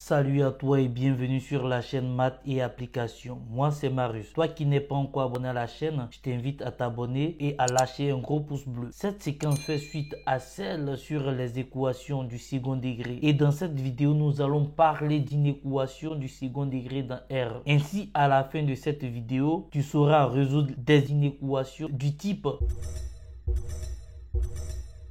Salut à toi et bienvenue sur la chaîne Maths et Applications. Moi c'est Marius. Toi qui n'es pas encore abonné à la chaîne, je t'invite à t'abonner et à lâcher un gros pouce bleu. Cette séquence fait suite à celle sur les équations du second degré. Et dans cette vidéo, nous allons parler d'une équation du second degré dans R. Ainsi, à la fin de cette vidéo, tu sauras résoudre des inéquations du type...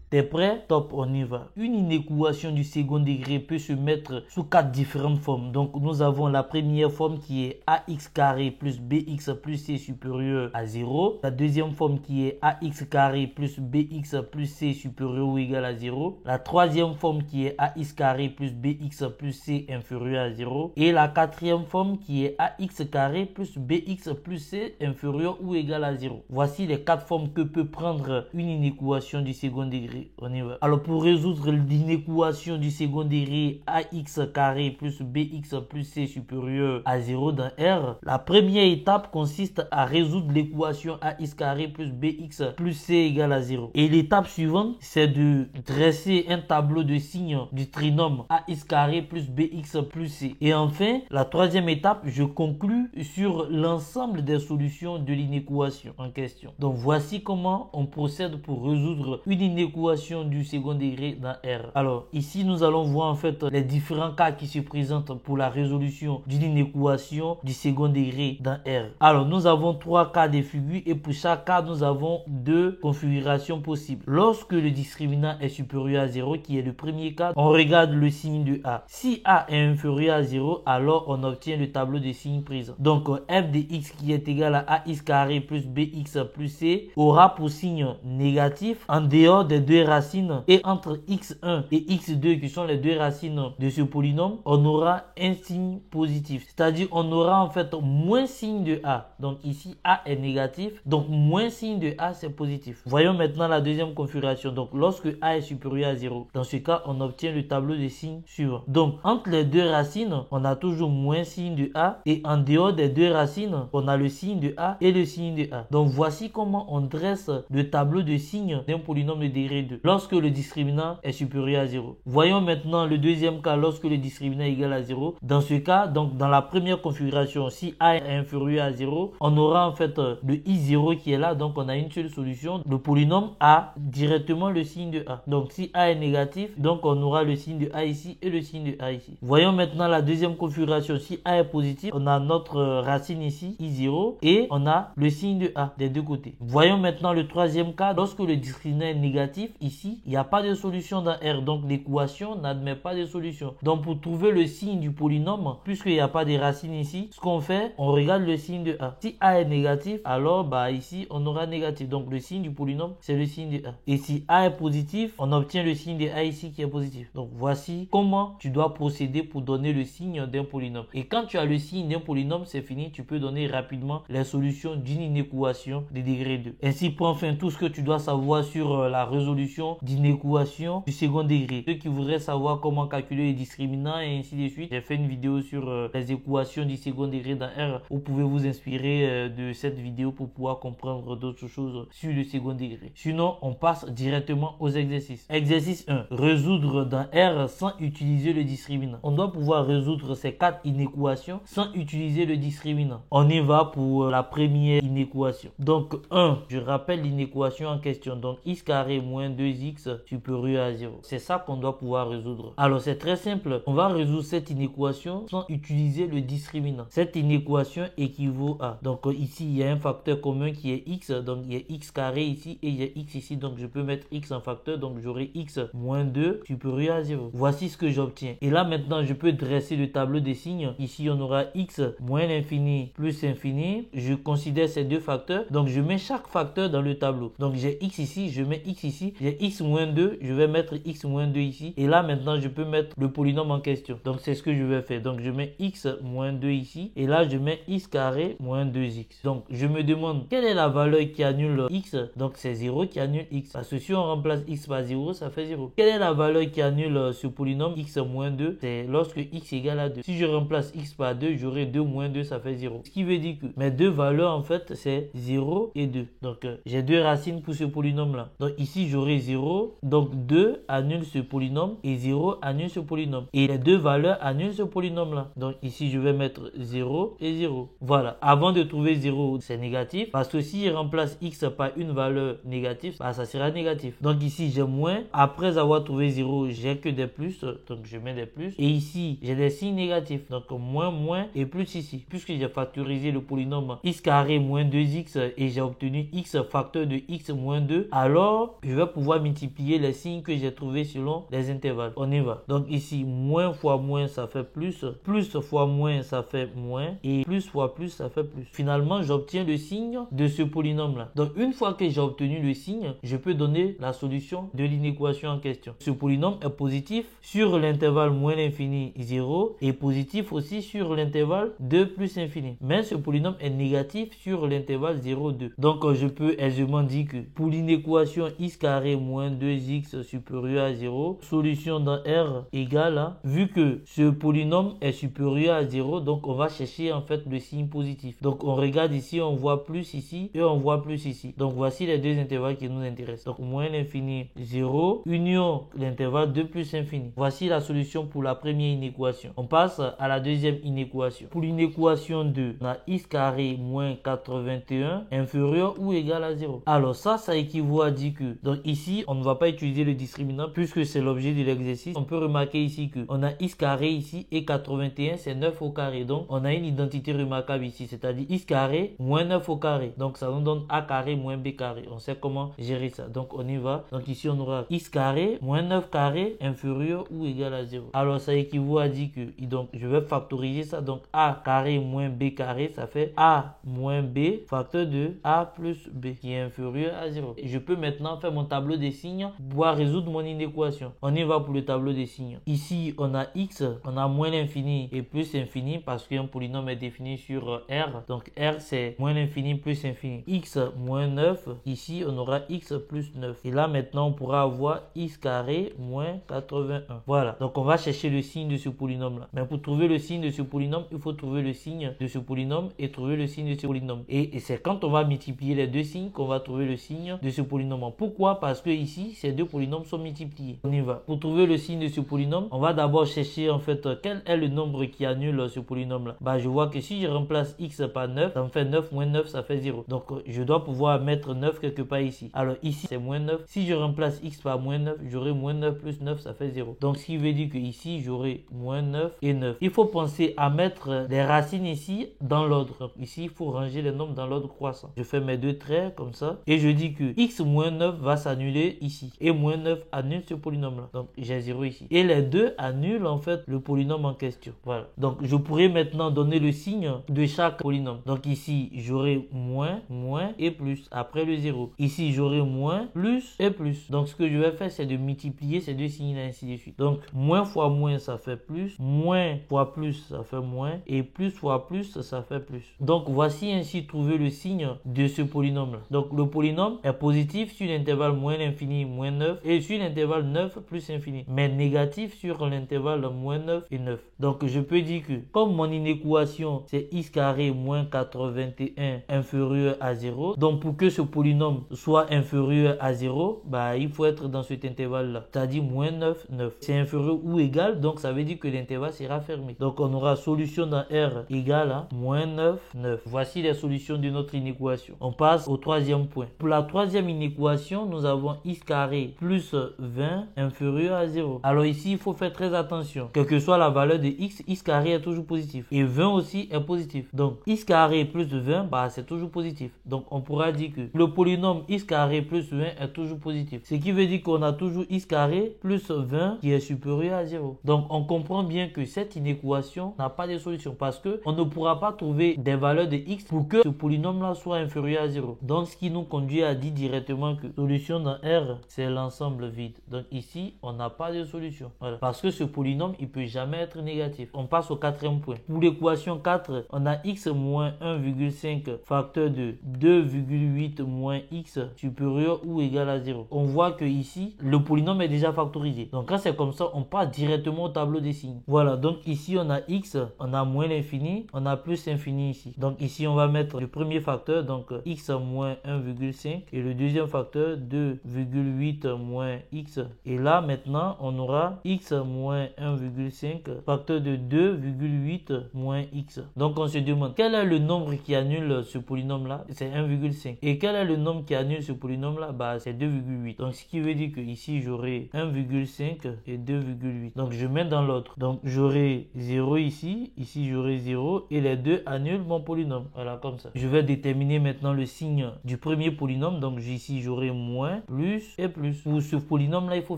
T'es prêt? Top, on y va. Une inéquation du second degré peut se mettre sous 4 différentes formes. Donc, nous avons la première forme qui est ax carré plus bx plus c supérieur à 0. La deuxième forme qui est ax carré plus bx plus c supérieur ou égal à 0. La troisième forme qui est ax carré plus bx plus c inférieur à 0. Et la quatrième forme qui est ax carré plus bx plus c inférieur ou égal à 0. Voici les 4 formes que peut prendre une inéquation du second degré. On y va. Alors pour résoudre l'inéquation du second degré ax carré plus bx plus c supérieur à 0 dans R, la première étape consiste à résoudre l'équation ax carré plus bx plus c égale à 0. Et l'étape suivante, c'est de dresser un tableau de signes du trinôme ax carré plus bx plus c. Et enfin, la troisième étape, je conclus sur l'ensemble des solutions de l'inéquation en question. Donc voici comment on procède pour résoudre une inéquation du second degré dans R. Alors ici nous allons voir en fait les différents cas qui se présentent pour la résolution d'une inéquation du second degré dans R. Alors nous avons 3 cas de figure et pour chaque cas nous avons 2 configurations possibles. Lorsque le discriminant est supérieur à 0 qui est le premier cas, on regarde le signe de A. Si A est inférieur à 0, alors on obtient le tableau de signes présent. Donc f de x qui est égal à ax carré plus bx plus c aura pour signe négatif en dehors des deux racines et entre x1 et x2 qui sont les deux racines de ce polynôme, on aura un signe positif. C'est-à-dire on aura en fait moins signe de A. Donc ici A est négatif, donc moins signe de A c'est positif. Voyons maintenant la deuxième configuration. Donc lorsque A est supérieur à 0, dans ce cas on obtient le tableau de signes suivant. Donc entre les deux racines, on a toujours moins signe de A et en dehors des deux racines, on a le signe de A et le signe de A. Donc voici comment on dresse le tableau de signes d'un polynôme de degré 2 lorsque le discriminant est supérieur à 0. Voyons maintenant le deuxième cas lorsque le discriminant est égal à 0. Dans ce cas, donc dans la première configuration, si A est inférieur à 0, on aura en fait le I0 qui est là, donc on a une seule solution. Le polynôme a directement le signe de A. Donc si A est négatif, donc on aura le signe de A ici et le signe de A ici. Voyons maintenant la deuxième configuration. Si A est positif, on a notre racine ici, I0, et on a le signe de A des deux côtés. Voyons maintenant le troisième cas. Lorsque le discriminant est négatif, ici, il n'y a pas de solution dans R. Donc l'équation n'admet pas de solution. Donc pour trouver le signe du polynôme, puisqu'il n'y a pas de racine ici, ce qu'on fait, on regarde le signe de A. Si A est négatif, alors ici, on aura négatif. Donc le signe du polynôme, c'est le signe de A. Et si A est positif, on obtient le signe de A ici qui est positif. Donc voici comment tu dois procéder pour donner le signe d'un polynôme. Et quand tu as le signe d'un polynôme, c'est fini. Tu peux donner rapidement les solutions d'une inéquation de degré 2. Ainsi prend fin tout ce que tu dois savoir sur la résolution d'inéquation du second degré. Ceux qui voudraient savoir comment calculer les discriminants et ainsi de suite, j'ai fait une vidéo sur les équations du second degré dans R. Vous pouvez vous inspirer de cette vidéo pour pouvoir comprendre d'autres choses sur le second degré. Sinon, on passe directement aux exercices. Exercice 1. Résoudre dans R sans utiliser le discriminant. On doit pouvoir résoudre ces 4 inéquations sans utiliser le discriminant. On y va pour la première inéquation. Donc 1, je rappelle l'inéquation en question. Donc x carré moins 2x supérieur à 0. C'est ça qu'on doit pouvoir résoudre. Alors c'est très simple. On va résoudre cette inéquation sans utiliser le discriminant. Cette inéquation équivaut à... Donc ici, il y a un facteur commun qui est x. Donc il y a x carré ici et il y a x ici. Donc je peux mettre x en facteur. Donc j'aurai x moins 2 supérieur à 0. Voici ce que j'obtiens. Et là maintenant, je peux dresser le tableau des signes. Ici, on aura x moins l'infini plus infini. Je considère ces deux facteurs. Donc je mets chaque facteur dans le tableau. Donc j'ai x ici, je mets x ici. J'ai x moins 2, je vais mettre x moins 2 ici. Et là maintenant, je peux mettre le polynôme en question. Donc c'est ce que je vais faire. Donc je mets x moins 2 ici. Et là, je mets x carré moins 2x. Donc je me demande quelle est la valeur qui annule x. Donc c'est 0 qui annule x. Parce que si on remplace x par 0, ça fait 0. Quelle est la valeur qui annule ce polynôme x moins 2? C'est lorsque x égale à 2. Si je remplace x par 2, j'aurai 2 moins 2, ça fait 0. Ce qui veut dire que mes deux valeurs en fait, c'est 0 et 2. Donc j'ai deux racines pour ce polynôme là. Donc ici, j'aurai trouver 0, donc 2 annule ce polynôme et 0 annule ce polynôme. Et les deux valeurs annulent ce polynôme-là. Donc ici, je vais mettre 0 et 0. Voilà. Avant de trouver 0, c'est négatif. Parce que si je remplace x par une valeur négative, bah, ça sera négatif. Donc ici, j'ai moins. Après avoir trouvé 0, j'ai que des plus. Donc je mets des plus. Et ici, j'ai des signes négatifs. Donc moins, moins et plus ici. Puisque j'ai factorisé le polynôme x carré moins 2x et j'ai obtenu x facteur de x moins 2, alors je vais pouvoir multiplier les signes que j'ai trouvés selon les intervalles. On y va. Donc ici, moins fois moins, ça fait plus. Plus fois moins, ça fait moins. Et plus fois plus, ça fait plus. Finalement, j'obtiens le signe de ce polynôme-là. Donc une fois que j'ai obtenu le signe, je peux donner la solution de l'inéquation en question. Ce polynôme est positif sur l'intervalle moins l'infini 0 et positif aussi sur l'intervalle 2 plus infini. Mais ce polynôme est négatif sur l'intervalle 0, 2. Donc je peux aisément dire que pour l'inéquation x carré moins 2x supérieur à 0, solution dans R égale à, vu que ce polynôme est supérieur à 0, donc on va chercher en fait le signe positif. Donc on regarde ici, on voit plus ici et on voit plus ici. Donc voici les deux intervalles qui nous intéressent. Donc moins l'infini 0, union l'intervalle 2 plus infini. Voici la solution pour la première inéquation. On passe à la deuxième inéquation. Pour l'inéquation 2, on a x carré moins 81 inférieur ou égal à 0. Alors ça équivaut à dire que, donc ici, on ne va pas utiliser le discriminant puisque c'est l'objet de l'exercice. On peut remarquer ici que on a x carré ici et 81 c'est 9 au carré. Donc on a une identité remarquable ici, c'est-à-dire x carré moins 9 au carré. Donc ça nous donne a carré moins b carré. On sait comment gérer ça. Donc on y va. Donc ici on aura x carré moins 9 carré inférieur ou égal à 0. Alors ça équivaut à dire que, donc je vais factoriser ça. Donc a carré moins b carré, ça fait a moins b facteur de a plus b qui est inférieur à 0. Et je peux maintenant faire mon tableau des signes pour pouvoir résoudre mon inéquation. On y va pour le tableau des signes. Ici on a x, on a moins l'infini et plus infini parce qu'un polynôme est défini sur R. Donc R c'est moins l'infini plus infini. X moins 9, ici on aura x plus 9. Et là maintenant on pourra avoir x carré moins 81. Voilà, donc on va chercher le signe de ce polynôme là. Mais pour trouver le signe de ce polynôme, il faut trouver le signe de ce polynôme et trouver le signe de ce polynôme. Et c'est quand on va multiplier les deux signes qu'on va trouver le signe de ce polynôme. Pourquoi? Parce que ici ces deux polynômes sont multipliés. On y va. Pour trouver le signe de ce polynôme, on va d'abord chercher en fait quel est le nombre qui annule ce polynôme là. Bah je vois que si je remplace x par 9, ça me fait 9 moins 9, ça fait 0. Donc je dois pouvoir mettre 9 quelque part ici. Alors ici c'est moins 9. Si je remplace x par moins 9, j'aurai moins 9 plus 9, ça fait 0. Donc ce qui veut dire que ici j'aurai moins 9 et 9. Il faut penser à mettre les racines ici dans l'ordre. Donc ici il faut ranger les nombres dans l'ordre croissant. Je fais mes deux traits comme ça et je dis que x moins 9 va s'annuler ici et moins 9 annule ce polynôme là. Donc j'ai 0 ici. Et les deux annulent en fait le polynôme en question. Voilà. Donc je pourrais maintenant donner le signe de chaque polynôme. Donc ici j'aurai moins, moins et plus après le 0. Ici j'aurai moins, plus et plus. Donc ce que je vais faire c'est de multiplier ces deux signes là ainsi de suite. Donc moins fois moins ça fait plus, moins fois plus ça fait moins et plus fois plus ça fait plus. Donc voici ainsi trouver le signe de ce polynôme là. Donc le polynôme est positif sur l'intervalle moins l'infini moins 9 et sur l'intervalle 9 plus infini, mais négatif sur l'intervalle moins 9 et 9. Donc je peux dire que comme mon inéquation c'est x carré moins 81 inférieur à 0, donc pour que ce polynôme soit inférieur à 0, bah il faut être dans cet intervalle là, c'est-à-dire moins 9, 9. C'est inférieur ou égal, donc ça veut dire que l'intervalle sera fermé. Donc on aura solution dans R égale à moins 9, 9. Voici les solutions de notre inéquation. On passe au troisième point. Pour la troisième inéquation, nous avons x carré plus 20 inférieur à 0. Alors ici, il faut faire très attention. Quelle que soit la valeur de x, x carré est toujours positif. Et 20 aussi est positif. Donc x carré plus 20, bah, c'est toujours positif. Donc on pourra dire que le polynôme x carré plus 20 est toujours positif. Ce qui veut dire qu'on a toujours x carré plus 20 qui est supérieur à 0. Donc on comprend bien que cette inéquation n'a pas de solution parce que on ne pourra pas trouver des valeurs de x pour que ce polynôme là soit inférieur à 0. Donc ce qui nous conduit à dire directement que solution dans R c'est l'ensemble vide. Donc ici on n'a pas de solution. Voilà. Parce que ce polynôme il peut jamais être négatif. On passe au quatrième point. Pour l'équation 4, on a x moins 1,5 facteur de 2,8 moins x supérieur ou égal à 0. On voit que ici le polynôme est déjà factorisé. Donc quand c'est comme ça, on part directement au tableau des signes. Voilà, donc ici on a x, on a moins l'infini, on a plus l'infini ici. Donc ici on va mettre le premier facteur, donc x moins 1,5 et le deuxième facteur 2 2,8 moins x. Et là, maintenant, on aura x moins 1,5 facteur de 2,8 moins x. Donc, on se demande quel est le nombre qui annule ce polynôme-là? C'est 1,5. Et quel est le nombre qui annule ce polynôme-là? Bah, c'est 2,8. Donc, ce qui veut dire que ici, j'aurai 1,5 et 2,8. Donc, je mets dans l'autre. Donc, j'aurai 0 ici. Ici, j'aurai 0. Et les deux annulent mon polynôme. Voilà, comme ça. Je vais déterminer maintenant le signe du premier polynôme. Donc, ici, j'aurai moins, plus et plus. Pour ce polynôme-là, il faut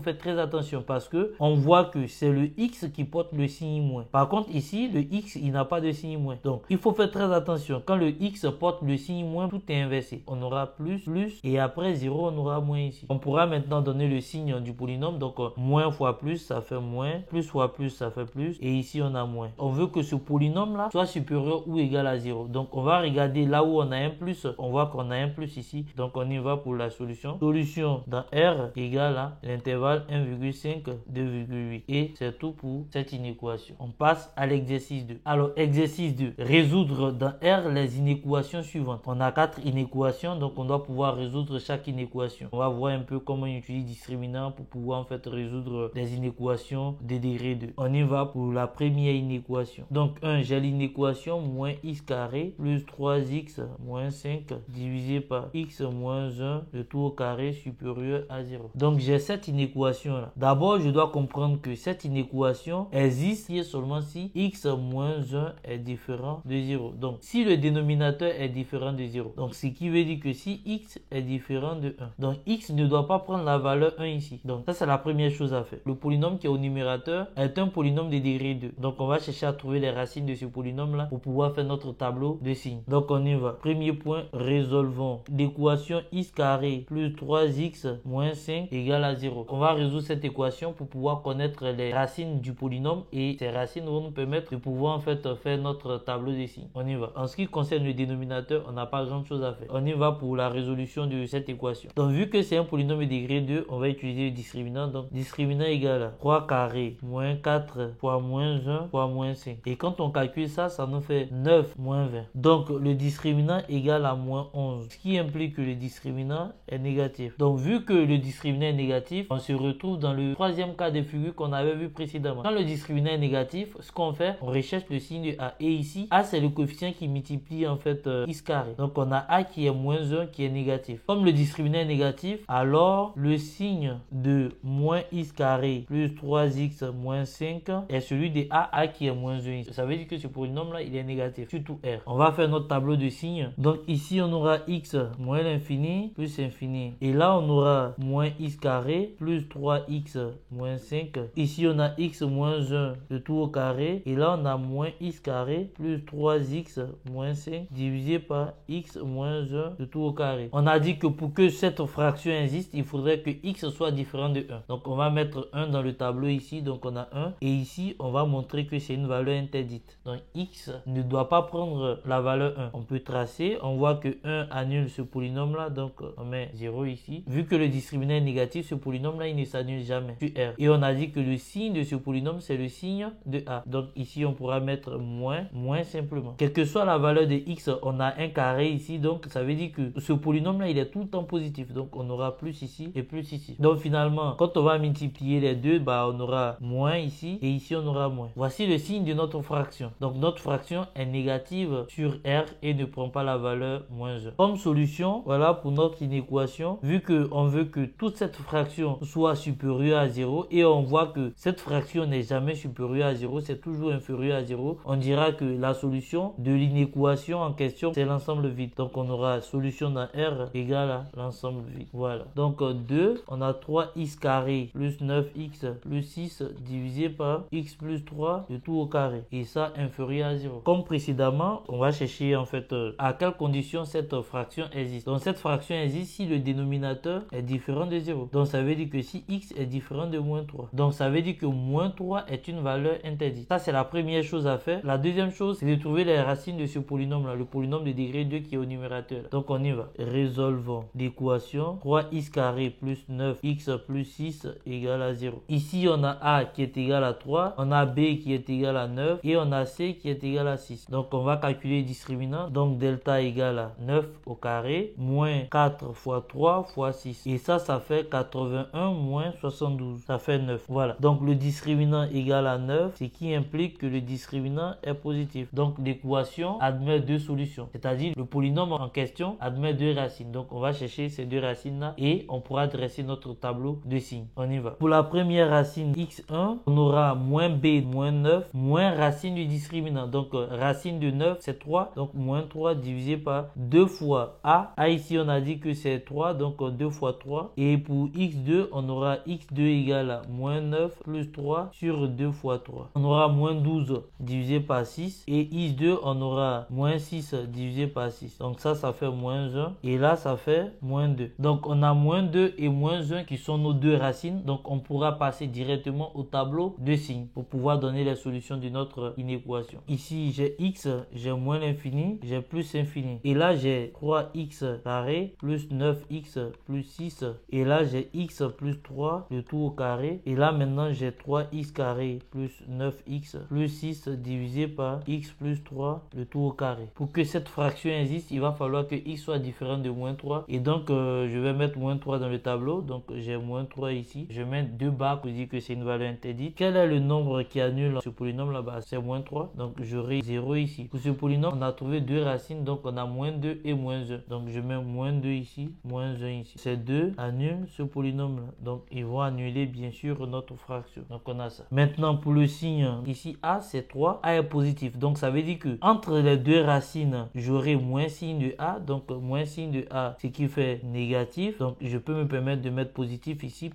faire très attention parce que on voit que c'est le x qui porte le signe moins. Par contre, ici, le x, il n'a pas de signe moins. Donc, il faut faire très attention. Quand le x porte le signe moins, tout est inversé. On aura plus, et après 0, on aura moins ici. On pourra maintenant donner le signe du polynôme. Donc, moins fois plus, ça fait moins. Plus fois plus, ça fait plus. Et ici, on a moins. On veut que ce polynôme-là soit supérieur ou égal à 0. Donc, on va regarder là où on a un plus. On voit qu'on a un plus ici. Donc, on y va pour la solution. Solution dans R égale à l'intervalle 1,5, 2,8. Et c'est tout pour cette inéquation. On passe à l'exercice 2. Alors, exercice 2. Résoudre dans R les inéquations suivantes. On a 4 inéquations. Donc, on doit pouvoir résoudre chaque inéquation. On va voir un peu comment on utilise discriminant pour pouvoir en fait résoudre les inéquations de degré 2. On y va pour la première inéquation. Donc, 1, j'ai l'inéquation moins x carré plus 3x moins 5 divisé par x moins 1 le tout au carré supérieur à 0. Donc, j'ai cette inéquation-là. D'abord, je dois comprendre que cette inéquation existe si et seulement si x moins 1 est différent de 0. Donc, si le dénominateur est différent de 0. Donc, ce qui veut dire que si x est différent de 1. Donc, x ne doit pas prendre la valeur 1 ici. Donc, ça, c'est la première chose à faire. Le polynôme qui est au numérateur est un polynôme de degré 2. Donc, on va chercher à trouver les racines de ce polynôme-là pour pouvoir faire notre tableau de signes. Donc, on y va. Premier point, résolvons. L'équation x carré plus 3x moins 5 égale à 0. On va résoudre cette équation pour pouvoir connaître les racines du polynôme et ces racines vont nous permettre de pouvoir en fait faire notre tableau de signes. On y va. En ce qui concerne le dénominateur, on n'a pas grand chose à faire. On y va pour la résolution de cette équation. Donc, vu que c'est un polynôme de degré 2, on va utiliser le discriminant. Donc, discriminant égale à 3 carré moins 4 fois moins 1 fois moins 5. Et quand on calcule ça, ça nous fait 9 moins 20. Donc, le discriminant égale à moins 11. Ce qui implique que le discriminant est négatif. Donc, vu que le discriminant est négatif, on se retrouve dans le troisième cas de figure qu'on avait vu précédemment. Quand le discriminant est négatif, ce qu'on fait, on recherche le signe de A. Et ici, A, c'est le coefficient qui multiplie en fait x carré. Donc, on a A qui est moins 1 qui est négatif. Comme le discriminant est négatif, alors le signe de moins x carré plus 3x moins 5 est celui de A qui est moins 1. Ça veut dire que ce polynôme-là, il est négatif, surtout R. On va faire notre tableau de signes. Donc, ici, on aura x moins l'infini plus infini. Et là, on aura moins x carré plus 3x moins 5. Ici, on a x moins 1 le tout au carré. Et là, on a moins x carré plus 3x moins 5 divisé par x moins 1 le tout au carré. On a dit que pour que cette fraction existe, il faudrait que x soit différent de 1. Donc, on va mettre 1 dans le tableau ici. Donc, on a 1. Et ici, on va montrer que c'est une valeur interdite. Donc, x ne doit pas prendre la valeur 1. On peut tracer. On voit que 1 annule ce polynôme-là. Donc, on met 0 ici. Vu que le discriminant est négatif, ce polynôme-là, il ne s'annule jamais sur R. Et on a dit que le signe de ce polynôme, c'est le signe de A. Donc, ici, on pourra mettre moins simplement. Quelle que soit la valeur de x, on a un carré ici. Donc, ça veut dire que ce polynôme-là, il est tout le temps positif. Donc, on aura plus ici et plus ici. Donc, finalement, quand on va multiplier les deux, bah, on aura moins ici et ici, on aura moins. Voici le signe de notre fraction. Donc, notre fraction est négative sur R et ne prend pas la valeur moins 1. Comme solution, voilà pour notre inéquation. Vu qu'on veut que toute cette fraction soit supérieure à 0 et on voit que cette fraction n'est jamais supérieure à 0, c'est toujours inférieur à 0, on dira que la solution de l'inéquation en question, c'est l'ensemble vide. Donc, on aura solution dans R égale à l'ensemble vide. Voilà. Donc, 2, on a 3x carré plus 9x plus 6 divisé par x plus 3 le tout au carré. Et ça, inférieur à 0. Comme précédemment, on va chercher en fait à quelles conditions cette fraction existe. Donc, cette fraction existe si le dénominateur est différent de 0. Donc, ça veut dire que si x est différent de moins 3. Donc, ça veut dire que moins 3 est une valeur interdite. Ça, c'est la première chose à faire. La deuxième chose, c'est de trouver les racines de ce polynôme-là, le polynôme de degré 2 qui est au numérateur. Donc, on y va. Résolvons l'équation 3x carré plus 9x plus 6 égale à 0. Ici, on a A qui est égal à 3, on a B qui est égal à 9 et on a C qui est égal à 6. Donc, on va calculer les discriminants. Donc, delta égale à 9 au carré moins 4 fois 3 fois fois 6. Et ça fait 81 moins 72. Ça fait 9. Voilà. Donc le discriminant égal à 9, ce qui implique que le discriminant est positif. Donc l'équation admet deux solutions. C'est-à-dire le polynôme en question admet deux racines. Donc on va chercher ces deux racines-là et on pourra dresser notre tableau de signes. On y va. Pour la première racine x1, on aura moins b moins 9 moins racine du discriminant. Donc racine de 9 c'est 3. Donc moins 3 divisé par 2 fois a. A ici on a dit que c'est 3. Donc 2 fois 3. Et pour x2 on aura x2 égale à moins 9 plus 3 sur 2 fois 3. On aura moins 12 divisé par 6. Et x2 on aura moins 6 divisé par 6. Donc ça fait moins 1. Et là ça fait moins 2. Donc on a moins 2 et moins 1 qui sont nos deux racines. Donc on pourra passer directement au tableau de signes pour pouvoir donner les solutions de notre inéquation. Ici j'ai x, j'ai moins l'infini, j'ai plus infini. Et là j'ai 3x carré plus 9x plus 6. Et là j'ai x plus 3, le tout au carré. Et là maintenant j'ai 3x carré plus 9x plus 6 divisé par x plus 3, le tout au carré. Pour que cette fraction existe, il va falloir que x soit différent de moins 3. Et donc je vais mettre moins 3 dans le tableau. Donc j'ai moins 3 ici. Je mets deux barres pour dire que c'est une valeur interdite. Quel est le nombre qui annule ce polynôme là-bas? C'est moins 3. Donc j'aurai 0 ici. Pour ce polynôme, on a trouvé deux racines. Donc on a moins 2 et moins 1. Donc je mets moins 2 ici, moins 1 ici. Ces deux annulent ce polynôme là. Donc ils vont annuler bien sûr notre fraction. Donc on a ça. Maintenant pour le signe, ici a c'est 3. A est positif. Donc ça veut dire que entre les deux racines, j'aurai moins signe de a. Donc moins signe de a, ce qui fait négatif. Donc je peux me permettre de mettre positif ici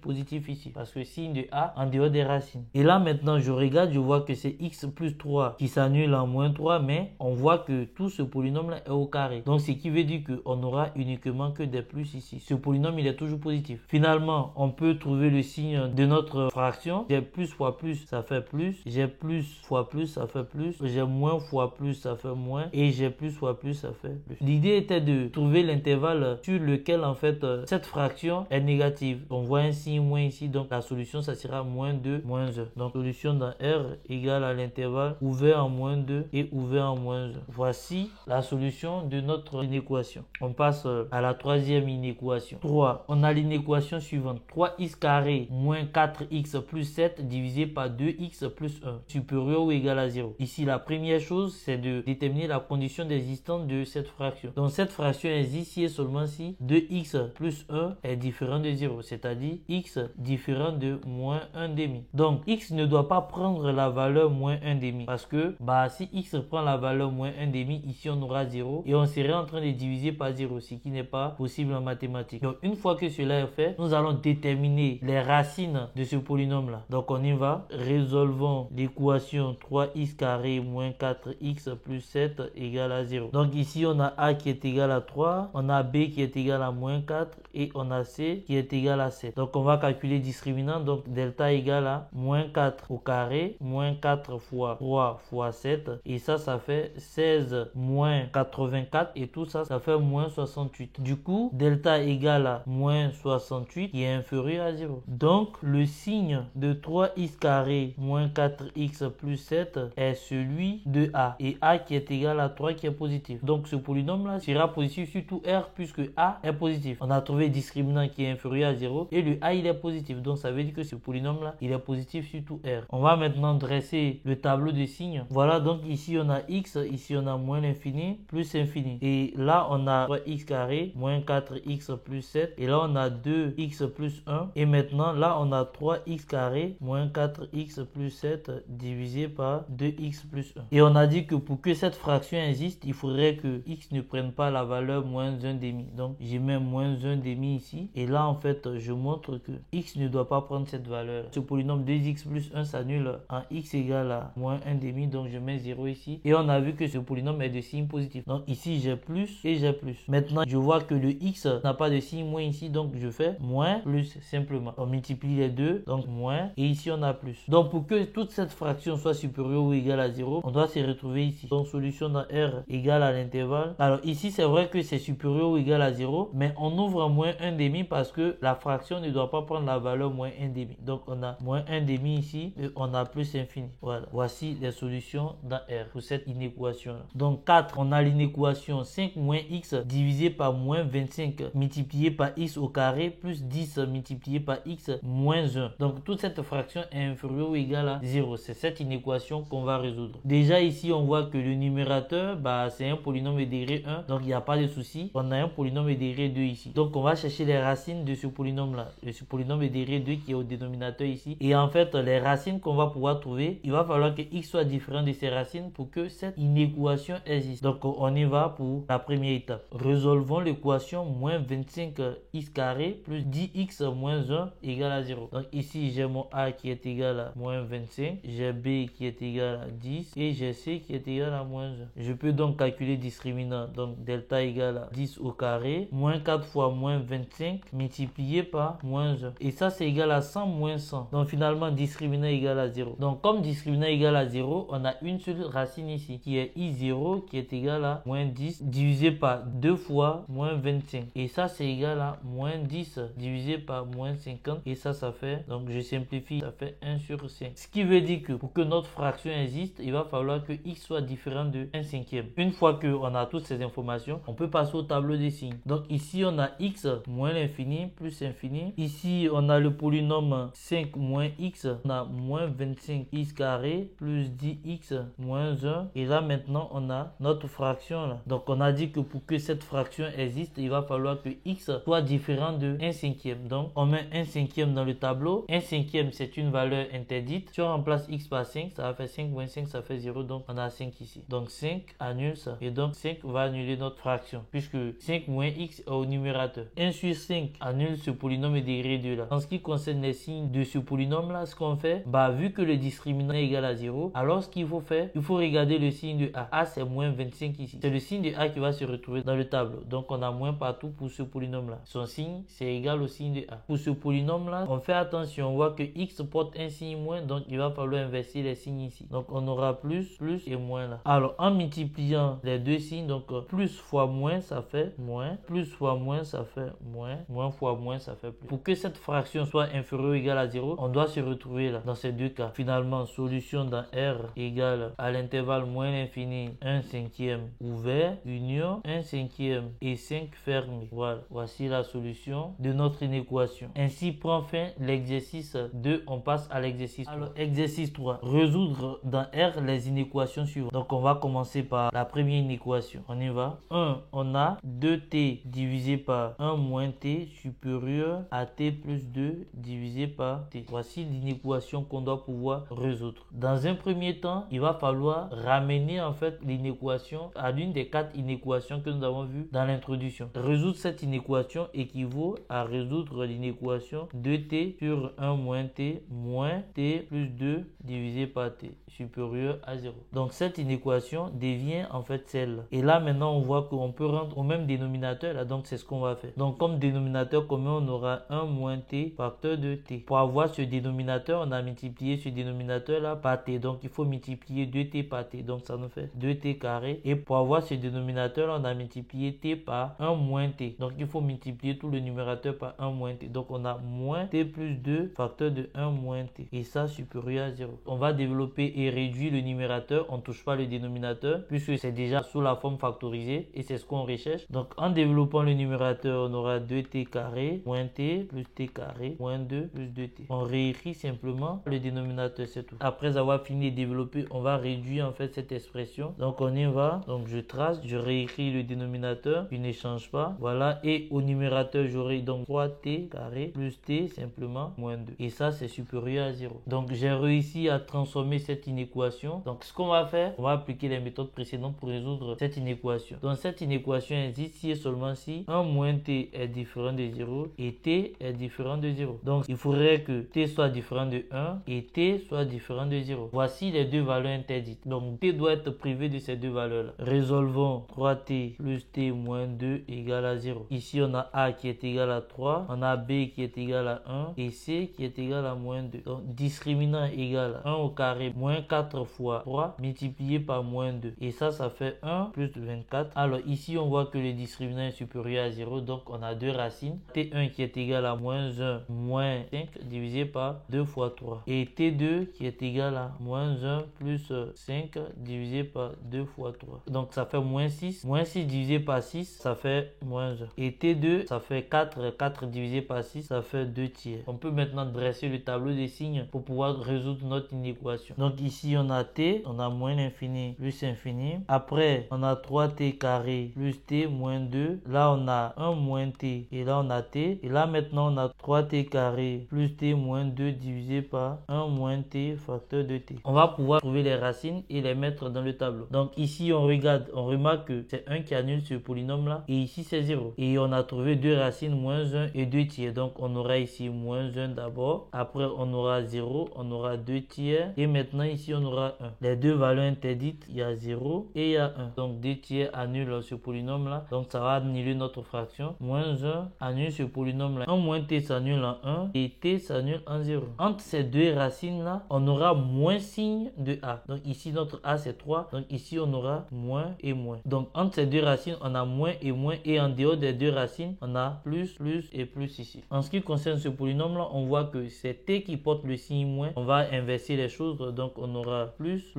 parce que signe de a en dehors des racines. Et là maintenant je regarde, je vois que c'est x plus 3 qui s'annule en moins 3, mais on voit que tout ce polynôme là est au carré. Donc ce qui veut dire qu'on aura uniquement que des plus ici. Ce polynôme il est toujours positif. Finalement on peut trouver le signe de notre fraction. J'ai plus fois plus ça fait plus, j'ai plus fois plus ça fait plus, j'ai moins fois plus ça fait moins et j'ai plus fois plus ça fait plus. L'idée était de trouver l'intervalle sur lequel en fait cette fraction est négative. On voit un signe moins ici, donc la solution ça sera moins 2 moins 1. Donc solution dans R égale à l'intervalle ouvert en moins 2 et ouvert en moins 1. Voici la solution de notre inéquation. On passe à la troisième inéquation. 3. On a l'inéquation suivante. 3x carré moins 4x plus 7 divisé par 2x plus 1 supérieur ou égal à 0. Ici la première chose c'est de déterminer la condition d'existence de cette fraction. Donc cette fraction existe si et seulement si 2x plus 1 est différent de 0, c'est-à-dire x différent de moins 1 demi. Donc x ne doit pas prendre la valeur moins 1 demi parce que si x prend la valeur moins 1 demi, ici on aura 0 et on serait en train de diviser par 0, ce qui n'est pas possible en mathématiques. Donc une fois que cela est fait, nous allons déterminer les racines de ce polynôme là. Donc on y va, résolvons l'équation 3x carré moins 4x plus 7 égale à 0. Donc ici on a a qui est égal à 3, on a b qui est égal à moins 4 et on a c qui est égal à 7. Donc on va calculer discriminant, donc delta égale à moins 4 au carré, moins 4 fois 3 fois 7 et ça fait 16 moins 84 et tout ça fait moins 68. Du coup delta égale à moins 68 qui est inférieur à 0. Donc le signe de 3x carré moins 4x plus 7 est celui de a et a qui est égal à 3 qui est positif. Donc ce polynôme là sera positif sur tout R puisque a est positif. On a trouvé discriminant qui est inférieur à 0 et le a il est positif. Donc ça veut dire que ce polynôme là il est positif sur tout R. On va maintenant dresser le tableau de signes. Voilà, donc ici on a x, ici on a moins l'infini plus infini. Et là on a 3x carré moins 4x plus 7 et là on a 2x plus 1 et maintenant là on a 3x carré moins 4x plus 7 divisé par 2x plus 1. Et on a dit que pour que cette fraction existe, il faudrait que x ne prenne pas la valeur moins 1 demi. Donc j'ai mis moins 1 demi ici et là en fait je montre que x ne doit pas prendre cette valeur. Ce polynôme 2x plus 1 s'annule en x égale à moins 1 demi, donc je mets 0 ici et on a vu que ce polynôme est de signe positif. Donc ici j'ai plus et j'ai plus. Maintenant je vois que le x n'a pas de signe moins ici, donc je fais moins plus simplement. On multiplie les deux, donc moins et ici on a plus. Donc pour que toute cette fraction soit supérieure ou égale à 0, on doit se retrouver ici. Donc solution dans R égale à l'intervalle. Alors ici c'est vrai que c'est supérieur ou égal à 0, mais on ouvre moins 1 demi parce que la fraction ne doit pas prendre la valeur moins 1 demi. Donc on a moins 1 demi ici et on a plus infini. Voilà. Voici les solutions dans R pour cette inéquation là. Donc 4, on a l'inéquation 5 moins x divisé par moins 25 multiplié multiplié par x au carré plus 10 multiplié par x moins 1. Donc toute cette fraction est inférieure ou égale à 0. C'est cette inéquation qu'on va résoudre. Déjà ici on voit que le numérateur c'est un polynôme de degré 1, donc il n'y a pas de souci. On a un polynôme de degré 2 ici. Donc on va chercher les racines de ce polynôme là, de ce polynôme de degré 2 qui est au dénominateur ici. Et en fait les racines qu'on va pouvoir trouver, il va falloir que x soit différent de ces racines pour que cette inéquation existe. Donc on y va pour la première étape. Résolvons l'équation moins 25x carré plus 10x moins 1 égale à 0. Donc ici j'ai mon a qui est égal à moins 25, j'ai b qui est égal à 10 et j'ai c qui est égal à moins 1. Je peux donc calculer discriminant. Donc delta égale à 10 au carré moins 4 fois moins 25 multiplié par moins 1. Et ça c'est égal à 100 moins 100. Donc finalement discriminant égale à 0. Donc comme discriminant égale à 0, on a une seule racine ici qui est i0 qui est égal à moins 10 divisé par 2 fois moins 25. Et ça c'est égal à moins 10 divisé par moins 50. Et ça fait, donc je simplifie, ça fait 1 sur 5. Ce qui veut dire que pour que notre fraction existe, il va falloir que x soit différent de 1 cinquième. Une fois qu'on a toutes ces informations, on peut passer au tableau des signes. Donc ici on a x moins l'infini plus infini. Ici on a le polynôme 5 moins x. On a moins 25x carré plus 10x moins 1. Et là maintenant on a notre fraction là. Donc on a dit que pour que cette fraction existe, il va falloir que x soit différent de 1 cinquième. Donc on met 1 cinquième dans le tableau. 1 cinquième c'est une valeur interdite. Si on remplace x par 5, ça va faire 5 moins 5, ça fait 0. Donc on a 5 ici. Donc 5 annule ça. Et donc 5 va annuler notre fraction. Puisque 5 moins x est au numérateur. 1 sur 5 annule ce polynôme de degré 2 là. En ce qui concerne les signes de ce polynôme là, ce qu'on fait, vu que le discriminant est égal à 0, alors ce qu'il faut faire, il faut regarder le signe de a. A c'est moins 25 ici. C'est le signe de a qui va se retrouver dans le tableau. Donc on a moins partout pour ce polynôme là. Son signe c'est égal au signe de a. Pour ce polynôme là, on fait attention, on voit que x porte un signe moins, donc il va falloir inverser les signes ici. Donc on aura plus et moins là. Alors en multipliant les deux signes, donc plus fois moins ça fait moins, plus fois moins ça fait moins, moins fois moins ça fait plus. Pour que cette fraction soit inférieure ou égale à 0, on doit se retrouver là dans ces deux cas. Finalement solution dans R égale à l'intervalle moins l'infini 1 cinquième ouvert union 1 cinquième et 5 fermé. Voilà, voici la solution de notre inéquation. Ainsi prend fin l'exercice 2. On passe à l'exercice 3. Alors exercice 3, résoudre dans R les inéquations suivantes. Donc on va commencer par la première inéquation. On y va. 1, on a 2t divisé par 1 moins t supérieur à t plus 2 divisé par t. Voici l'inéquation qu'on doit pouvoir résoudre. Dans un premier temps, il va falloir ramener en fait l'inéquation à l'une des 4 inéquations que nous avons vues dans l'introduction. Résoudre cette inéquation équivaut à résoudre l'inéquation 2t sur 1 moins t plus 2 divisé par t supérieur à 0. Donc cette inéquation devient en fait celle-là. Et là maintenant on voit qu'on peut rendre au même dénominateur là, donc c'est ce qu'on va faire. Donc comme dénominateur commun on aura 1 moins t facteur de t. Pour avoir ce dénominateur on a multiplié ce dénominateur là par t. Donc il faut multiplier 2t par t. Donc ça nous fait 2t carré. Et pour avoir ce dénominateur là, on a multiplié t par 1 moins t. Donc il faut multiplier tout le numérateur par 1 moins t. Donc on a moins t plus 2 facteur de 1 moins t. Et ça supérieur à 0. On va développer et réduire le numérateur. On ne touche pas le dénominateur puisque c'est déjà sous la forme factorisée et c'est ce qu'on recherche. Donc en développant le numérateur, on aura 2t carré moins t plus t carré moins 2 plus 2t. On réécrit simplement le dénominateur, c'est tout. Après avoir fini de développer, on va réduire en fait cette expression. Donc on y va. Donc je trace, je réécris le dénominateur, il ne change pas. Voilà. Et au numérateur, j'aurai donc 3t carré plus t simplement moins 2. Et ça c'est supérieur à 0. Donc j'ai réussi à transformer cette inéquation. Donc ce qu'on va faire, on va appliquer les méthodes précédentes pour résoudre cette inéquation. Donc cette inéquation existe si et seulement si 1 moins t est différent de 0 et t est différent de 0. Donc il faudrait que t soit différent de 1 et t soit différent de 0. Voici les deux valeurs interdites. Donc t doit être privé de ces deux valeurs là. Résolvons 3t plus t moins 2 égale à 0. Ici on a a qui est égal à 3, on a b qui est égal à 1 et c qui est égal à moins 2. Donc discriminant égale à 1 au carré moins moins 4 fois 3 multiplié par moins 2. Et ça fait 1 plus 24. Alors ici, on voit que le discriminant est supérieur à 0. Donc on a deux racines. T1 qui est égal à moins 1 moins 5 divisé par 2 fois 3. Et T2 qui est égal à moins 1 plus 5 divisé par 2 fois 3. Donc ça fait moins 6. Moins 6 divisé par 6, ça fait moins 1. Et T2, ça fait 4. 4 divisé par 6, ça fait 2 tiers. On peut maintenant dresser le tableau des signes pour pouvoir résoudre notre inéquation. Donc ici, on a T, on a moins l'infini plus infini. Après, on a 3T carré plus T moins 2. Là, on a 1 moins T. Et là, on a T. Et là, maintenant, on a 3T carré plus T moins 2 divisé par 1 moins T facteur de T. On va pouvoir trouver les racines et les mettre dans le tableau. Donc ici, on regarde, on remarque que c'est 1 qui annule ce polynôme-là. Et ici, c'est 0. Et on a trouvé deux racines, moins 1 et 2 tiers. Donc, on aura ici moins 1 d'abord. Après, on aura 0. On aura 2 tiers. Et maintenant, ici, on aura 1. Les deux valeurs interdites, il y a 0 et il y a 1. Donc, 2 tiers annule ce polynôme-là. Donc, ça va annuler notre fraction. Moins 1 annule ce polynôme-là. 1 moins t s'annule en 1 et t s'annule en 0. Entre ces deux racines-là, on aura moins signe de a. Donc, ici, notre a, c'est 3. Donc, ici, on aura moins et moins. Donc, entre ces deux racines, on a moins et moins. Et en dehors des deux racines, on a plus et plus ici. En ce qui concerne ce polynôme-là, on voit que c'est t qui porte le signe moins. On va inverser les choses. Donc, on aura plus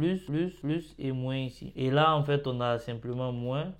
et moins ici. Et là, en fait, on a simplement moins,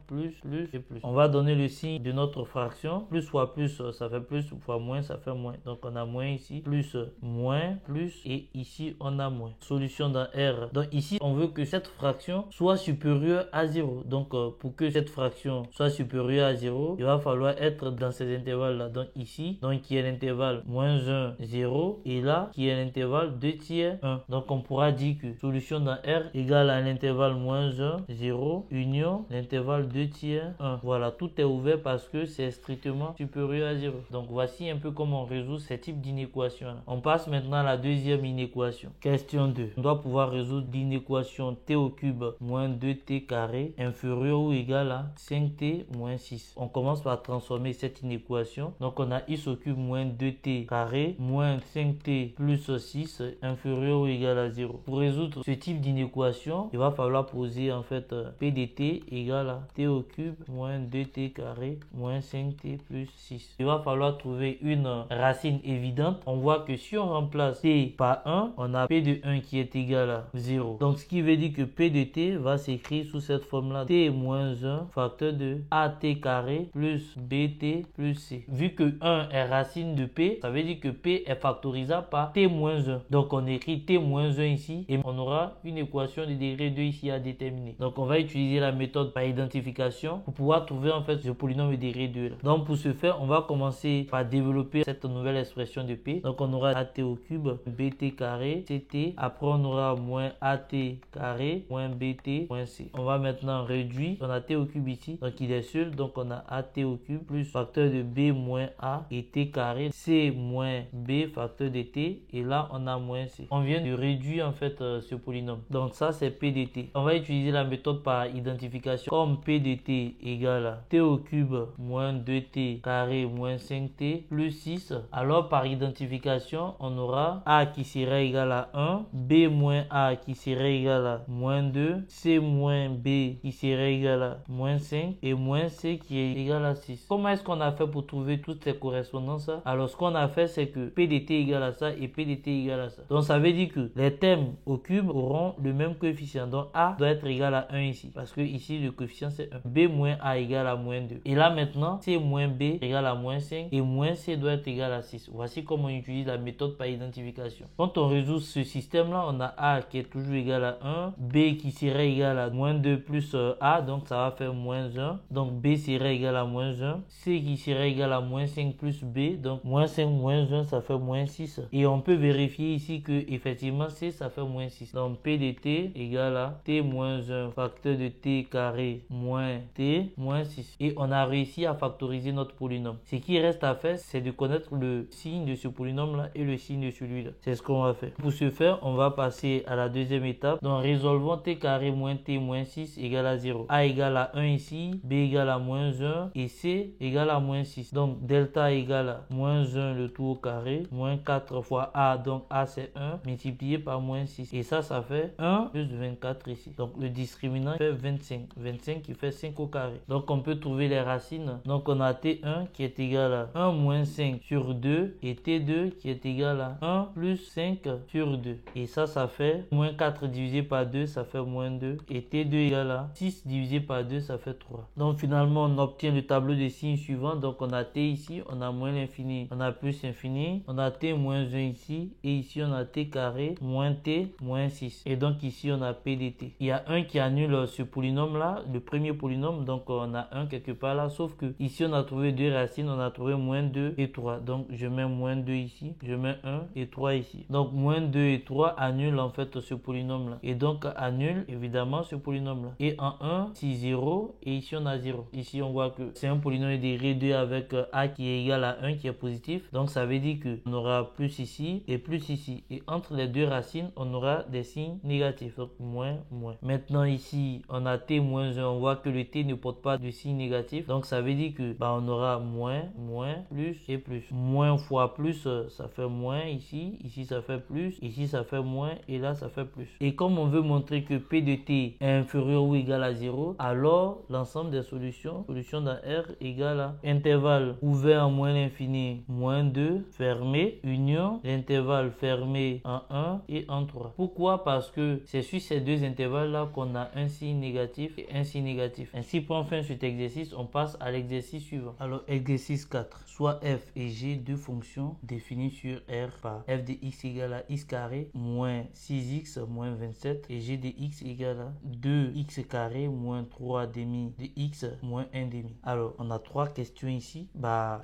plus et plus. On va donner le signe de notre fraction. Plus fois plus, ça fait plus, fois moins, ça fait moins. Donc, on a moins ici, plus, moins, plus, et ici, on a moins. Solution dans R. Donc, ici, on veut que cette fraction soit supérieure à 0. Donc, pour que cette fraction soit supérieure à 0, il va falloir être dans ces intervalles-là. Donc, ici, donc, qui est l'intervalle moins 1, 0, et là, qui est l'intervalle 2 tiers, 1. Donc, on pourra dire que solution dans R égale à l'intervalle moins 1, 0, union, l'intervalle 2 tiers, 1. Voilà, tout est ouvert parce que c'est strictement supérieur à 0. Donc, voici un peu comment on résout ces types d'inéquations. On passe maintenant à la deuxième inéquation. Question 2. On doit pouvoir résoudre l'inéquation t au cube moins 2t carré inférieur ou égal à 5t moins 6. On commence par transformer cette inéquation. Donc, on a x au cube moins 2t carré moins 5t plus 6 inférieur ou égal à 0. Pour résoudre ce type d'inéquation, il va falloir poser en fait p de t égale à t au cube moins 2t carré moins 5t plus 6. Il va falloir trouver une racine évidente. On voit que si on remplace t par 1, on a p de 1 qui est égal à 0. Donc ce qui veut dire que p de t va s'écrire sous cette forme-là. T moins 1 facteur de at carré plus bt plus c. Vu que 1 est racine de p, ça veut dire que p est factorisable par t moins 1. Donc on écrit t moins 1 ici et on aura une équation de degré 2 ici à déterminer. Donc on va utiliser la méthode par identification pour pouvoir trouver en fait ce polynôme de degré 2 là. Donc pour ce faire, on va commencer par développer cette nouvelle expression de p. Donc on aura at au cube bt carré ct. Après on aura moins at carré moins bt moins c. On va maintenant réduire. On a t au cube ici. Donc il est seul. Donc on a at au cube plus facteur de b moins a et t carré c moins b facteur de t. Et là on a moins c. On vient de réduire en fait ce polynôme. Donc ça c'est p de t. On va utiliser la méthode par identification. Comme p de t égale à t au cube moins 2t carré moins 5t plus 6. Alors par identification, on aura a qui serait égal à 1, b moins a qui serait égal à moins 2, c moins b qui serait égal à moins 5 et moins c qui est égal à 6. Comment est-ce qu'on a fait pour trouver toutes ces correspondances? Alors ce qu'on a fait, c'est que p de t égale à ça et p de t égale à ça. Donc ça veut dire que les termes au cube auront le même coefficient. Donc a doit être égal à 1 ici parce que ici le coefficient c'est 1. b moins a égale à moins 2. Et là maintenant c moins b égale à moins 5 et moins c doit être égal à 6. Voici comment on utilise la méthode par identification. Quand on résout ce système là, on a a qui est toujours égal à 1, b qui serait égal à moins 2 plus a, donc ça va faire moins 1. Donc b serait égal à moins 1. c qui serait égal à moins 5 plus b, donc moins 5 moins 1 ça fait moins 6. Et on peut vérifier ici que effectivement c ça fait moins 6. Donc p de t égale à t moins 1 facteur de t carré moins t moins 6. Et on a réussi à factoriser notre polynôme. Ce qui reste à faire, c'est de connaître le signe de ce polynôme là et le signe de celui-là. C'est ce qu'on va faire. Pour ce faire, on va passer à la deuxième étape. Donc résolvons t carré moins t moins 6 égale à 0. A égale à 1 ici, b égale à moins 1 et c égale à moins 6. Donc delta égale à moins 1 le tout au carré, moins 4 fois a, donc a c'est 1, multiplié par moins 6. Et ça fait 1 plus 24 ici. Donc le discriminant fait 25. 25 qui fait 5 au carré. Donc on peut trouver les racines. Donc on a T1 qui est égal à 1 moins 5 sur 2 et T2 qui est égal à 1 plus 5 sur 2. Et ça fait moins 4 divisé par 2, ça fait moins 2. Et T2 égale à 6 divisé par 2, ça fait 3. Donc finalement on obtient le tableau des signes suivant. Donc on a T ici, on a moins l'infini, on a plus infini, on a T moins 1 ici, et ici on a T carré moins T moins 6. Et donc ici on a P dt. Il y a un qui annule ce polynôme là, le premier polynôme, donc on a un quelque part là, sauf que ici on a trouvé deux racines, on a trouvé moins 2 et 3. Donc je mets moins 2 ici, je mets 1 et 3 ici. Donc moins 2 et 3 annule en fait ce polynôme là. Et donc annule évidemment ce polynôme là. Et en 1, si 0, et ici on a 0. Ici on voit que c'est un polynôme intégré 2 avec A qui est égal à 1 qui est positif. Donc ça veut dire que on aura plus ici et plus ici. Et entre les deux racines, on aura des signes négatifs. Donc moins, moins. Maintenant ici, on a T moins 1. On voit que le T ne porte pas de signe négatif. Donc ça veut dire que on aura moins, moins, plus et plus. Moins fois plus, ça fait moins ici. Ici ça fait plus. Ici ça fait moins. Et là ça fait plus. Et comme on veut montrer que P de T est inférieur ou égal à 0, alors l'ensemble des solutions dans R égale à intervalle ouvert en moins l'infini, moins 2, fermé, union, l'intervalle fermé en 1 et en 3. Pourquoi? Parce que c'est sur ces deux intervalles-là qu'on a un signe négatif et un signe négatif. Ainsi, pour fin cet exercice, on passe à l'exercice suivant. Alors, exercice 4. Soit f et g, deux fonctions définies sur R par f de x égale à x carré moins 6x moins 27 et g de x égale à 2x carré moins 3 demi de x moins 1 demi. Alors, on a trois questions ici.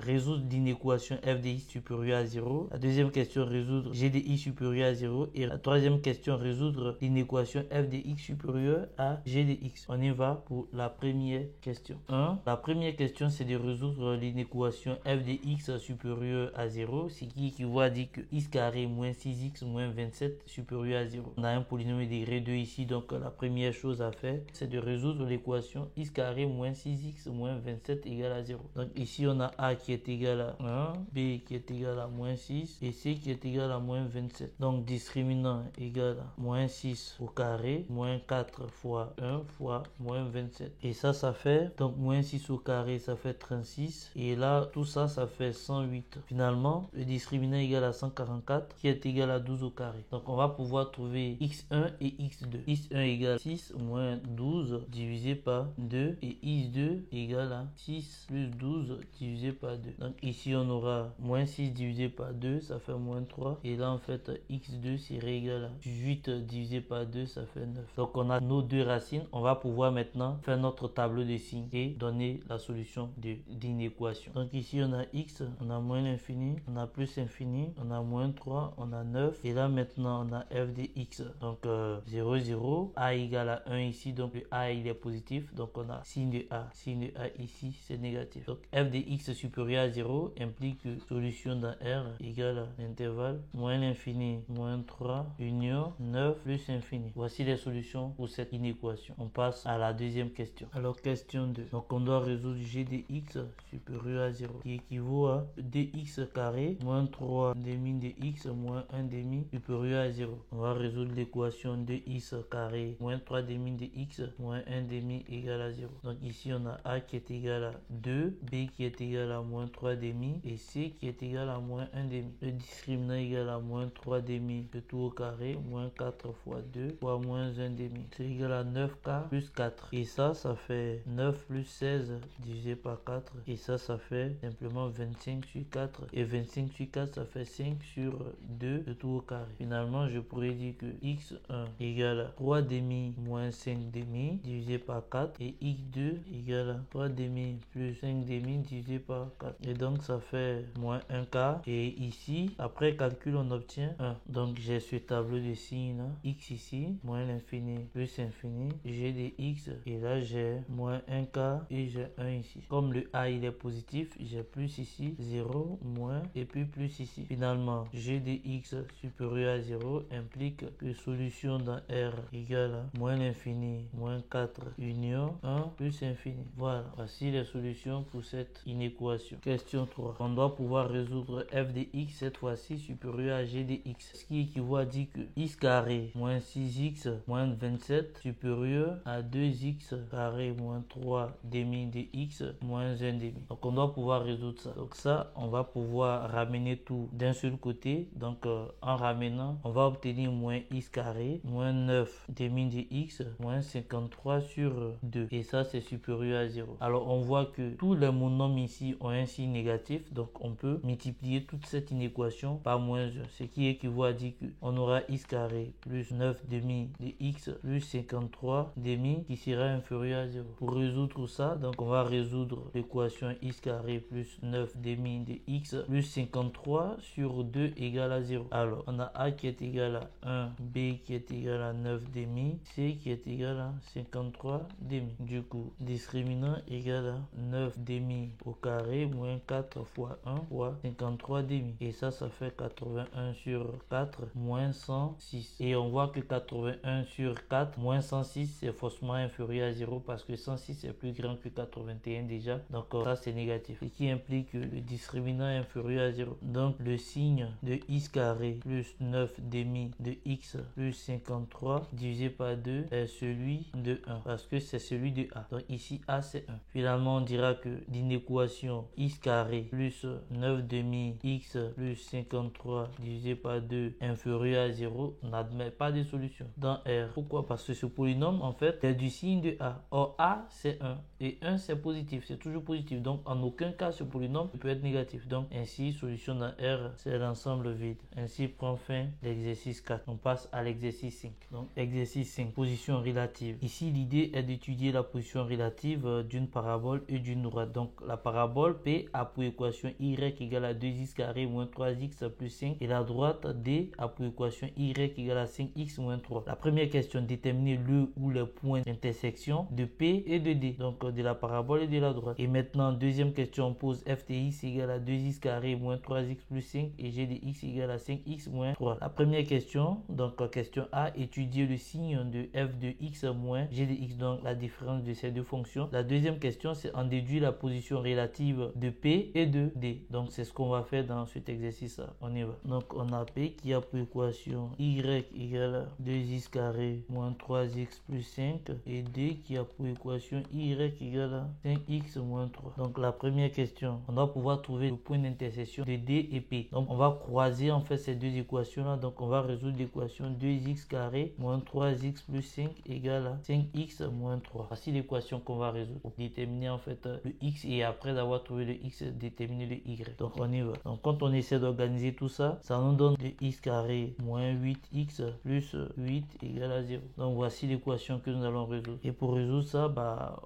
Résoudre l'inéquation f de x supérieur à 0. La deuxième question, résoudre g de x supérieur à 0. Et la troisième question, résoudre l'inéquation f de x supérieur à g de x. On y va pour la première question. 1. La première question, c'est de résoudre l'inéquation f de x supérieur à 0, ce qui équivaut à dire que x carré moins 6x moins 27 supérieur à 0. On a un polynôme degré 2 ici, donc la première chose à faire, c'est de résoudre l'équation x carré moins 6x moins 27 égale à 0. Donc ici, on a a qui est égal à 1, b qui est égal à moins 6 et c qui est égal à moins 27. Donc discriminant égal à moins 6 au carré, moins 4 fois 1 fois moins 27. Et ça fait, donc moins 6 au carré, ça fait 36. Et là, tout ça, ça fait 108. Finalement, le discriminant égal à 144 qui est égal à 12 au carré. Donc on va pouvoir trouver x1 et x2. x1 égale 6 moins 12 divisé par 2 et x2 égale à 6 plus 12 divisé par 2. Donc ici on aura moins 6 divisé par 2, ça fait moins 3. Et là en fait x2 serait égal à 8 divisé par 2, ça fait 9. Donc on a nos deux racines. On va pouvoir maintenant faire notre tableau de signes et donner la solution d'une équation. Donc ici on a x, on a moins l'infini, on a plus infini, on a moins 3, on a 9. Et là maintenant on a f de x. Donc 0, 0, a égale à 1 ici. Donc le a il est positif. Donc on a signe de a. Signe de a ici c'est négatif. Donc f de x supérieur à 0 implique que solution dans R égale à l'intervalle moins l'infini moins 3 union 9 plus infini. Voici les solutions pour cette inéquation. On passe à la deuxième question. Alors question 2. Donc on doit résoudre g de x supérieur à 0 qui équivaut à dx carré moins 3 demi de x moins 1 demi supérieur à 0. On va résoudre l'équation de x carré moins 3 demi de x moins 1 demi égale à 0. Donc ici on a a qui est égal à 2, b qui est égal à moins 3 demi et c qui est égal à moins 1 demi. Le discriminant égal à moins 3 demi de tout au carré moins 4 fois 2 fois moins 1 demi. C'est égal à 9k plus 4. Et ça fait 9 plus 16 divisé par 4. Et ça fait simplement 25 sur 4. Et 25 sur 4, ça fait 5 sur 2 de tout au carré. Finalement, je pourrais dire que x1 égale à 3 demi moins 5 demi divisé par 4. Et x2 égale à 3 demi plus 5 demi divisé par 4. Et donc, ça fait moins 1 quart. Et ici, après calcul, on obtient 1. Donc, j'ai ce tableau de signes là. X ici, moins l'infini plus infini. J'ai des x. Et là, j'ai moins 1 quart et j'ai 1 ici. Comme le a, il est positif, j'ai plus ici, 0, moins, et puis plus ici. Finalement, g de x supérieur à 0 implique que solution dans R égale à moins l'infini, moins 4, union 1 plus infini. Voilà, voici les solutions pour cette inéquation. Question 3. On doit pouvoir résoudre f de x cette fois-ci supérieur à g de x. Ce qui équivaut à dire que x carré moins 6x moins 27 supérieur à 2x carré moins 3 demi de x moins 1 demi. Donc on doit pouvoir résoudre ça. Donc ça, on va pouvoir ramener tout d'un seul côté. Donc en ramenant, on va obtenir moins x carré moins 9 demi de x moins 53 sur 2. Et ça, c'est supérieur à 0. Alors on voit que tous les monomes ici ont un signe négatif. Donc on peut multiplier toute cette inéquation par moins 1. Ce qui équivaut à dire qu'on aura x carré plus 9 demi de x plus 53 demi qui sera inférieur à 0. Pour résoudre ça, donc on va résoudre l'équation x carré plus 9 demi de x plus 53 sur 2 égale à 0. Alors on a a qui est égal à 1, b qui est égal à 9 demi, c qui est égal à 53 demi. Du coup, discriminant égal à 9 demi au carré moins 4 fois 1 fois 53 demi. Et ça fait 81 sur 4 moins 106. Et on voit que 81 sur 4 moins 106 c'est forcément inférieur à 0 parce que 106 est plus grand que 81 déjà. Donc ça c'est négatif. Ce qui implique que le discriminant est inférieur à 0. Donc le signe de x carré plus 9 demi de x plus 53 divisé par 2 est celui de 1 parce que c'est celui de a. Donc ici a c'est 1. Finalement on dira que l'inéquation x carré plus 9 demi x plus 53 divisé par 2 inférieur à 0 n'admet pas de solution dans R. Pourquoi? Parce que ce polynôme en fait est du signe de a. Or a c'est 1 et 1 c'est positif, c'est toujours positif. Donc en aucun cas ce polynôme peut être négatif. Donc ainsi solution dans R c'est l'ensemble vide. Ainsi prend fin l'exercice 4. On passe à l'exercice 5. Donc exercice 5, position relative. Ici l'idée est d'étudier la position relative d'une parabole et d'une droite. Donc la parabole P a pour équation y égale à 2x carré moins 3x plus 5 et la droite D a pour équation y égale à 5x moins 3. La première question, déterminer le ou les points d'intersection de P et de D, donc de la parabole et de la droite. Et maintenant, deuxième question, on pose f de x égale à 2x carré moins 3x plus 5 et g de x égale à 5x moins 3. La première question, donc question A, étudier le signe de f de x moins g de x, donc la différence de ces deux fonctions. La deuxième question, c'est en déduire la position relative de P et de D. Donc c'est ce qu'on va faire dans cet exercice-là. On y va. Donc on a P qui a pour équation y égale à 2x carré moins 3x plus 5 et D qui a pour équation y égale à 5x moins 3. Donc la première question, on doit pouvoir trouver le point d'intersection de D et P. Donc on va croiser en fait ces deux équations-là. Donc on va résoudre l'équation 2x carré moins 3x plus 5 égale à 5x moins 3. Voici l'équation qu'on va résoudre pour déterminer en fait le x et après avoir trouvé le x, déterminer le y. Donc on y va. Donc quand on essaie d'organiser tout ça, ça nous donne de x carré moins 8x plus 8 égale à 0. Donc voici l'équation que nous allons résoudre. Et pour résoudre ça,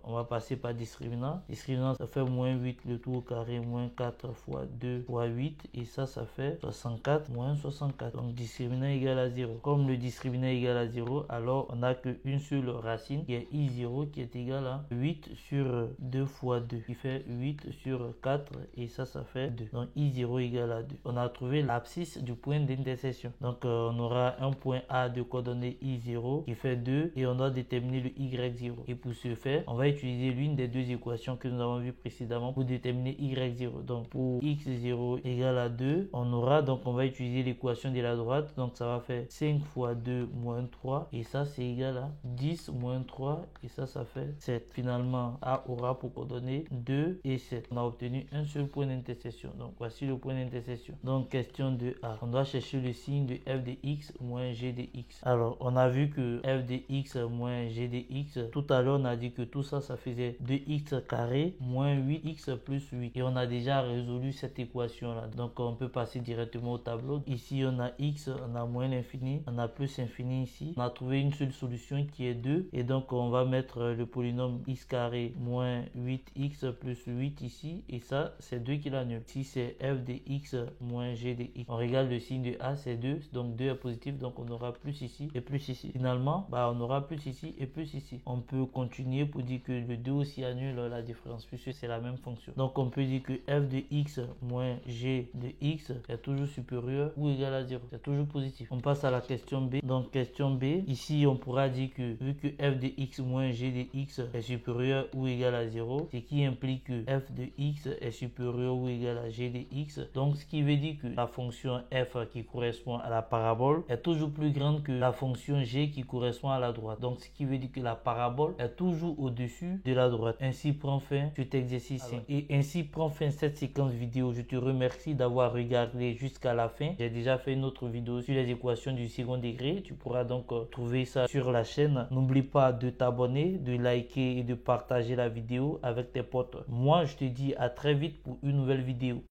on va passer par discriminant. Discriminant, ça fait moins 8 le tout au carré moins 4 fois 2 fois 8 et ça fait 64 moins 64. Donc discriminant égale à 0. Comme le discriminant égale à 0, alors on n'a qu'une seule racine qui est i0 qui est égale à 8 sur 2 fois 2 qui fait 8 sur 4 et ça fait 2. Donc i0 égale à 2. On a trouvé l'abscisse du point d'intersection. Donc on aura un point A de coordonnées i0 qui fait 2 et on doit déterminer le y0. Et pour ce faire, on va utiliser l'une des deux équations que nous avons vues précédemment pour déterminer y0. Donc pour x0 égale à 2, on va utiliser l'équation de la droite. Donc ça va faire 5 fois 2 moins 3 et ça c'est égal à 10 moins 3 et ça fait 7. Finalement, A aura pour coordonnées 2 et 7. On a obtenu un seul point d'intersection. Donc voici le point d'intersection. Donc question de A. On doit chercher le signe de f de x moins g de x. Alors on a vu que f de x moins g de x, tout à l'heure on a dit que tout ça faisait 2x carré moins 8x plus 8. Et on a déjà résolu cette équation là. Donc on peut passer directement au tableau. Ici on a x, on a moins l'infini, on a plus infini ici. On a trouvé une seule solution qui est 2. Et donc on va mettre le polynôme x carré moins 8x plus 8 ici. Et ça c'est 2 qui l'annule. Ici c'est f de x moins g de x. On regarde le signe de a, c'est 2. Donc 2 est positif. Donc on aura plus ici et plus ici. Finalement, on aura plus ici et plus ici. On peut continuer pour dire que le 2 aussi annule la différence puisque c'est la même fonction. Donc on peut dire que f de x moins g de x est toujours supérieur ou égal à 0. C'est toujours positif. On passe à la question B. Donc question B, ici on pourra dire que vu que f de x moins g de x est supérieur ou égal à 0, ce qui implique que f de x est supérieur ou égal à g de x. Donc ce qui veut dire que la fonction f qui correspond à la parabole est toujours plus grande que la fonction g qui correspond à la droite. Donc ce qui veut dire que la parabole est toujours au-dessus de la droite. Ainsi prend fin cet exercice 5. Et ainsi prend fin cette séquence vidéo. Je te remercie d'avoir regardé jusqu'à la fin. J'ai déjà fait une autre vidéo sur les équations du second degré. Tu pourras donc trouver ça sur la chaîne. N'oublie pas de t'abonner, de liker et de partager la vidéo avec tes potes. Moi, je te dis à très vite pour une nouvelle vidéo.